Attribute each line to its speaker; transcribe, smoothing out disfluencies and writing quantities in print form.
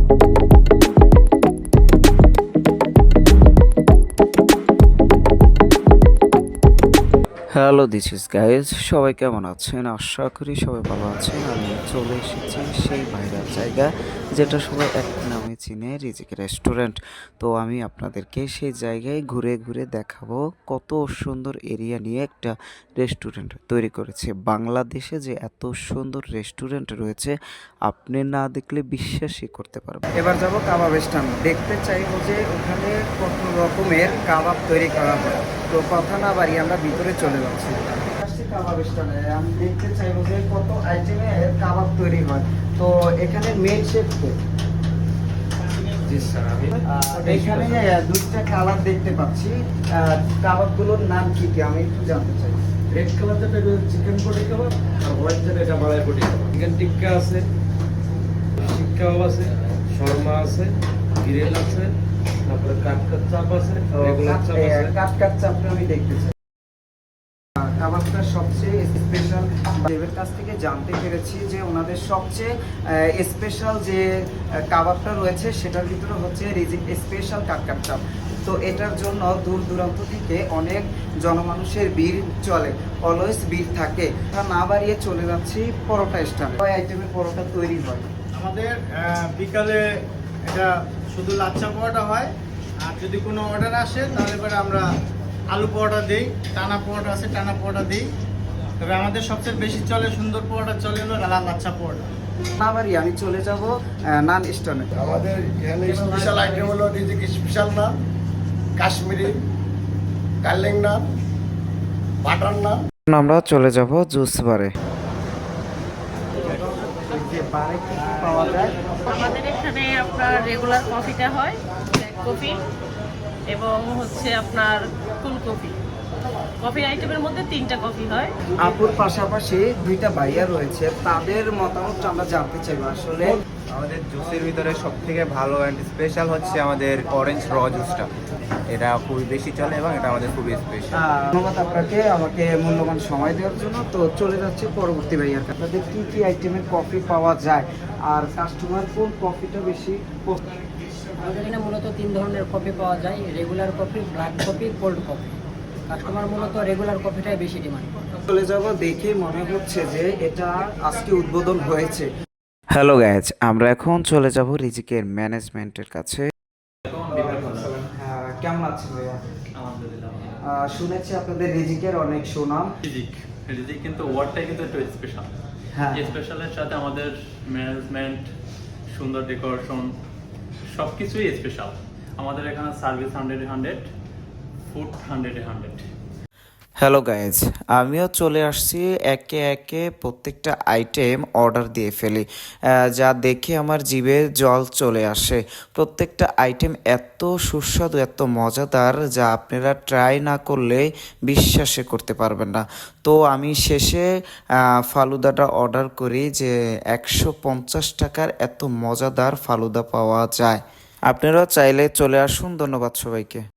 Speaker 1: Hello this is guys, সবাই কেমন আছেন? আশা করি সবাই ভালো আছেন। আমি চলে এসেছি সেই ভাইরাল জায়গা যেটা সবাই এক নামে চিনে, রিজিক রেস্টুরেন্ট। তো আমি আপনাদেরকে সেই জায়গায় ঘুরে ঘুরে দেখাবো কত সুন্দর এরিয়া নিয়ে একটা রেস্টুরেন্ট তৈরি করেছে। বাংলাদেশে যে এত সুন্দর রেস্টুরেন্ট রয়েছে আপনি না দেখলে বিশ্বাসই করতে পারবেন। এবার যাব কাবাব স্ট্যান্ড, দেখতে চাইবো যে ওখানে কত রকমের কাবাব তৈরি করা হয়। তো কথা না বাড়িয়ে আমরা ভিতরে চলে যাচ্ছি। কাবাব স্ট্যান্ডে আমি দেখতে চাইবো যে কত আইটেমের কাবাব তৈরি হয়। তো এখানে মেন শেফ কে? জি স্যার, আমি এখানে দুইটা কালার দেখতে পাচ্ছি। কাবাবগুলোর নাম কি কি আমি একটু জানতে চাই।
Speaker 2: রেড কালার যেটা চিকেন বডি কাবাব, আর হোয়াইট যেটা এটা মালাই বডি কাবাব। চিকেন টিক্কা আছে, শিক কাবাব আছে, শর্মা আছে, গ্রিল আছে, তারপরে কাটকাট চাপ আছে, রেগুলার চাপ আছে।
Speaker 1: কাটকাট চাপটা আমি দেখতে চাই। কাবাবটা সবচেয়ে স্পেশাল। দেবের কাছ থেকে জানতে পেরেছি যে ওনাদের সবচেয়ে স্পেশাল যে কাবাবটা রয়েছে সেটার ভিতরে হচ্ছে রিজিক স্পেশাল কাটকাট চাপ। তো এটার জন্য দূর দূরান্ত থেকে অনেক জনমানুষের ভিড় চলে, অলওয়েজ ভিড় থাকে। তা না বাড়িয়ে চলে যাচ্ছি পরোটা স্ট্যান্ডে। কয় আইটেমের পরোটা তৈরি হয়?
Speaker 3: আমাদের বিকালে এটা শুধু লাচ্ছা পরোটা হয়, আর যদি কোনো অর্ডার আসে তাহলে এবারে আমরা আলু পরোটা দিই, টানা পরোটা আছে টানা পরোটা দিই। তবে আমাদের সবচেয়ে বেশি চলে সুন্দর পরোটা চলে হলো লাচ্ছা পরোটা।
Speaker 1: না বাড়িয়ে আমি চলে যাব নান স্ট্যান্ডে।
Speaker 3: আমাদের এখানে স্পেশাল আইটেম হলো রিজিক স্পেশাল নান, কাশ্মীরি, কার্লিং নান, বাটার নান।
Speaker 1: আমরা চলে যাব জুস বারে। যে বারে কি কি পাওয়া যায়?
Speaker 4: আমাদের এখানে আপনার রেগুলার কফিটা হয়, ব্ল্যাক কফি, এবং হচ্ছে আপনার ফুল কফি। কফির আইটেমের মধ্যে 3টা কফি হয়।
Speaker 1: আপুর পাশাপাশি দুইটা ভাইয়া রয়েছে, তাদের মতামতটা আমরা জানতে চাইবো। আসলে
Speaker 5: আমাদের জুসের ভিতরে সব থেকে ভালো অ্যান্ড স্পেশাল হচ্ছে আমাদের অরেঞ্জ র জুসটা। এটা খুবই বেশি চলে এবং এটা আমাদের খুবই স্পেশাল।
Speaker 1: ধন্যবাদ আপনাকে আমাকে মূল্যবান সময় দেওয়ার জন্য। তো চলে যাচ্ছে পরবর্তী ভাইয়ার কাছে। আপনাদের কি কি আইটেমের কফি পাওয়া যায় আর কাস্টমার কোন কফিটা বেশি পছন্দ?
Speaker 6: আমাদের এখানে মূলত 3 ধরনের কফি পাওয়া যায়, regular coffee, black coffee, cold coffee. Customer মূলত রেগুলার কফিটাই বেশি ডিমান্ড করে।
Speaker 1: চলে যাব, দেখে মনে হচ্ছে যে এটা আজকে উদ্বোধন হয়েছে। হ্যালো গাইজ, আমরা এখন চলে যাব রিজিকের ম্যানেজমেন্টের কাছে। কেমন আছেন ভাইয়া? শুনেছি আপনাদের রিজিকের অনেক সুনাম।
Speaker 7: রিজিক কিন্তু ওয়ার্ডটাই কিন্তু একটু স্পেশাল।
Speaker 1: হ্যাঁ,
Speaker 7: স্পেশালের সাথে আমাদের ম্যানেজমেন্ট, সুন্দর ডেকোরেশন, সব কিছুই স্পেশাল। আমাদের এখানে সার্ভিস 100-100, ফুড 100-100।
Speaker 1: হ্যালো গাইজ, আমিও চলে আসছি। একে একে প্রত্যেকটা আইটেম অর্ডার দিয়ে ফেলি, যা দেখে আমার জিভে জল চলে আসে। প্রত্যেকটা আইটেম এত সুস্বাদু, এত মজাদার, যা আপনারা ট্রাই না করলে বিশ্বাসই করতে পারবেন না। তো আমি শেষে ফালুদাটা অর্ডার করি, যে 150 টাকার এত মজাদার ফালুদা পাওয়া যায়। আপনারাও চাইলে চলে আসুন। ধন্যবাদ সবাইকে।